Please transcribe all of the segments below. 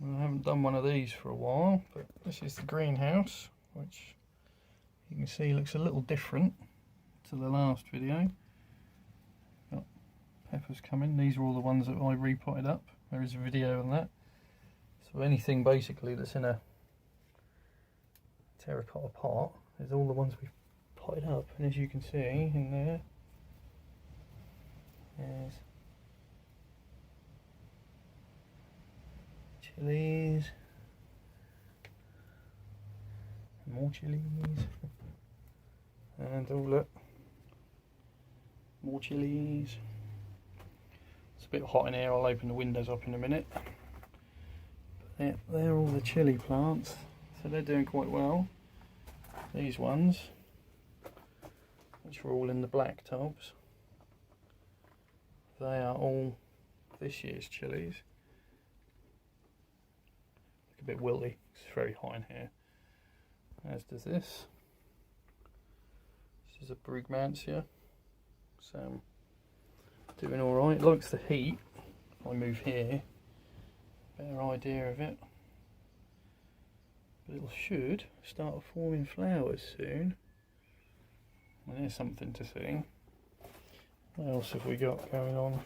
I haven't done one of these for a while, but this is the greenhouse, which you can see looks a little different to the last video. Got peppers coming. These are all the ones that I repotted up. There is a video on that. So anything basically that's in a terracotta pot is all the ones we've potted up, and as you can see in there, there's chilies, more chilies, and oh look, more chilies. It's a bit hot in here, I'll open the windows up in a minute. But they're all the chili plants, so they're doing quite well. These ones, which are all in the black tubs, they are all this year's chilies. Look a bit wilty, it's very hot in here. As does this. This is a Brugmansia, so doing alright. Likes the heat. If I move here, better idea of it. But it should start forming flowers soon. And there's something to see. What else have we got going on?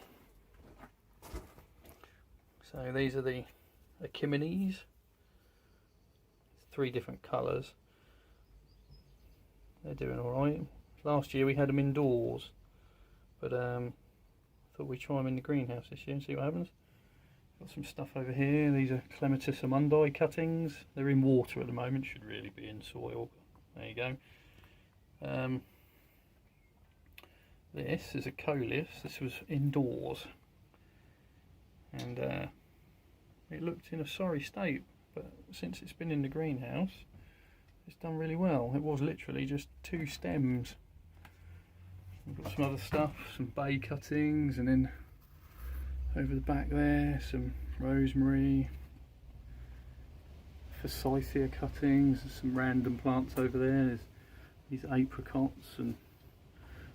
So these are the Achimines. 3 different colours. They're doing alright. Last year we had them indoors, but I thought we'd try them in the greenhouse this year and see what happens. Got some stuff over here. These are Clematis amundi cuttings. They're in water at the moment, should really be in soil. There you go. This is a Coleus. This was indoors, and it looked in a sorry state, but since it's been in the greenhouse, it's done really well. It was literally just 2 stems. We've got some other stuff, some bay cuttings, and then over the back there, some rosemary, forsythia cuttings, and some random plants over there. There's these apricots and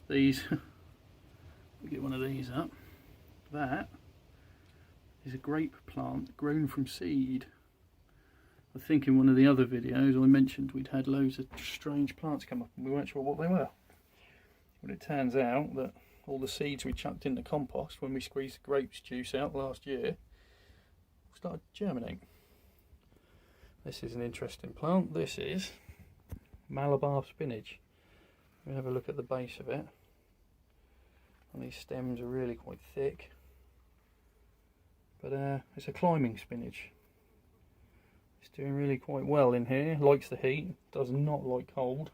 these. We'll get one of these up. That is a grape plant grown from seed. I think in one of the other videos I mentioned we'd had loads of strange plants come up and we weren't sure what they were. But it turns out that all the seeds we chucked in the compost when we squeezed the grapes juice out last year started germinating. This is an interesting plant. This is Malabar spinach. We'll have a look at the base of it. And these stems are really quite thick. But it's a climbing spinach. It's doing really quite well in here. Likes the heat, does not like cold.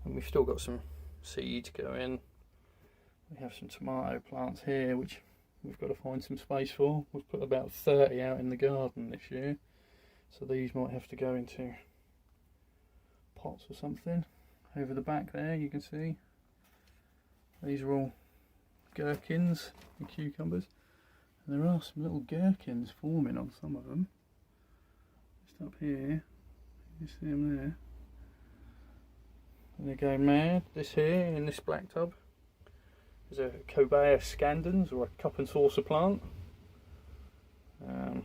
And we've still got some seeds going. We have some tomato plants here which we've got to find some space for. We've put about 30 out in the garden this year, so these might have to go into pots or something. Over the back there you can see these are all gherkins and cucumbers, and there are some little gherkins forming on some of them. Just up here, you see them there. And they go mad. This here in this black tub is a Cobea scandens, or a cup and saucer plant. They're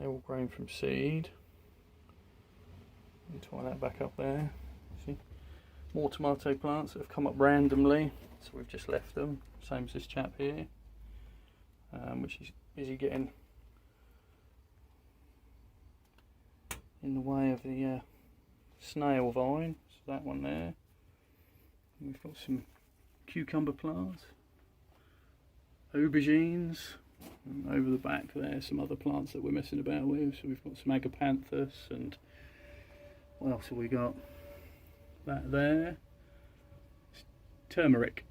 all grown from seed. Tie that back up there. See, more tomato plants that have come up randomly, so we've just left them. Same as this chap here, which is busy getting in the way of the snail vine. So that one there. And we've got some cucumber plants, aubergines, and over the back there some other plants that we're messing about with. So we've got some agapanthus, and what else have we got? That there, it's turmeric.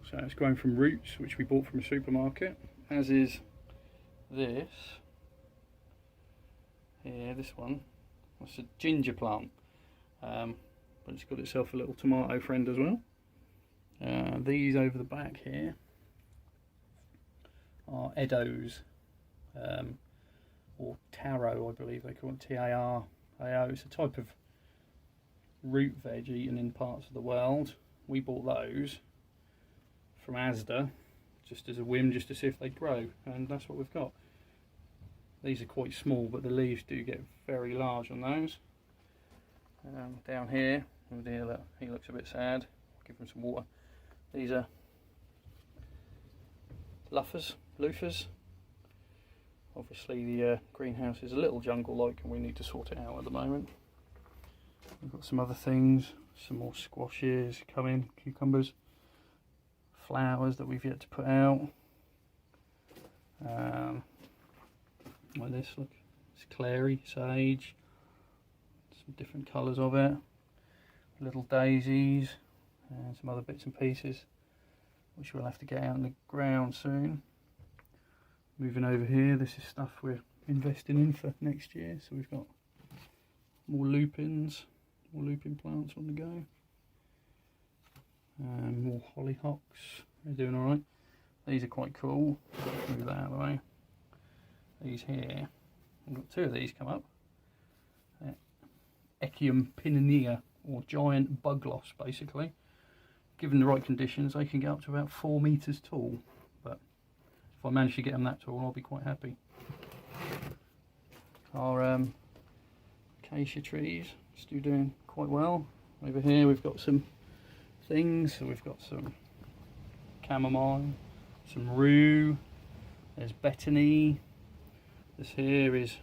So it's grown from roots which we bought from a supermarket, as is this here, this one. That's a ginger plant, but it's got itself a little tomato friend as well. These over the back here are Edos, or taro, I believe they call it, T-A-R-A-O. It's a type of root veg eaten in parts of the world. We bought those from Asda just as a whim, just to see if they grow, and that's what we've got. These are quite small, but the leaves do get very large on those. Down here, oh dear, look, he looks a bit sad. Give him some water. These are loofers. Obviously the greenhouse is a little jungle-like and we need to sort it out at the moment. We've got some other things, some more squashes coming, cucumbers, flowers that we've yet to put out. Like this, look, it's clary, sage, some different colours of it, little daisies and some other bits and pieces which we'll have to get out in the ground soon. Moving over here, this is stuff we're investing in for next year, so we've got more lupins, more lupin plants on the go, and more hollyhocks. They're doing alright. These are quite cool. Move that out of the way. These here, I've got two of these come up. Echium pinnaea, or giant bug loss, basically. Given the right conditions, they can get up to about 4 meters tall. But if I manage to get them that tall, I'll be quite happy. Our acacia trees still doing quite well. Over here we've got some things. So we've got some chamomile, some rue, there's betony. This here is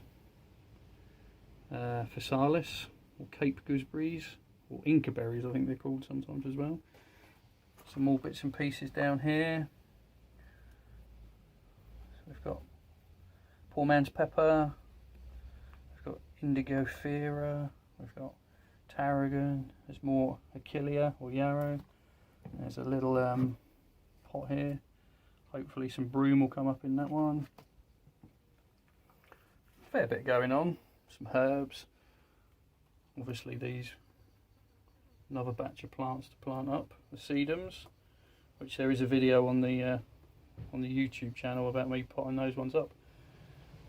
physalis, or Cape gooseberries, or Inca berries I think they're called sometimes as well. Some more bits and pieces down here. So we've got poor man's pepper, we've got indigofera, we've got tarragon, there's more achillea or yarrow, there's a little pot here, hopefully some broom will come up in that one. Fair bit going on, some herbs, obviously these, another batch of plants to plant up, the sedums, which there is a video on the YouTube channel about me potting those ones up.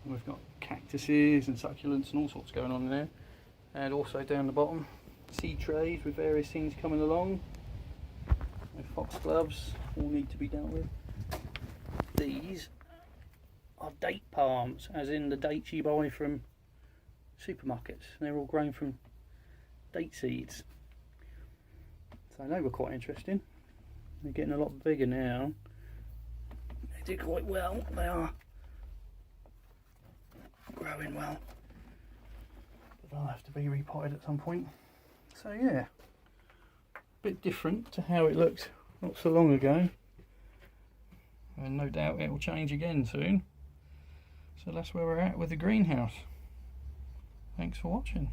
And we've got cactuses and succulents and all sorts going on in there, and also down the bottom seed trays with various things coming along. My foxgloves all need to be dealt with. These are date palms, as in the dates you buy from supermarkets. They're all grown from date seeds. So they were quite interesting. They're getting a lot bigger now. They did quite well. They are growing well. But they'll have to be repotted at some point. So yeah, a bit different to how it looked not so long ago. And no doubt it will change again soon. So that's where we're at with the greenhouse. Thanks for watching.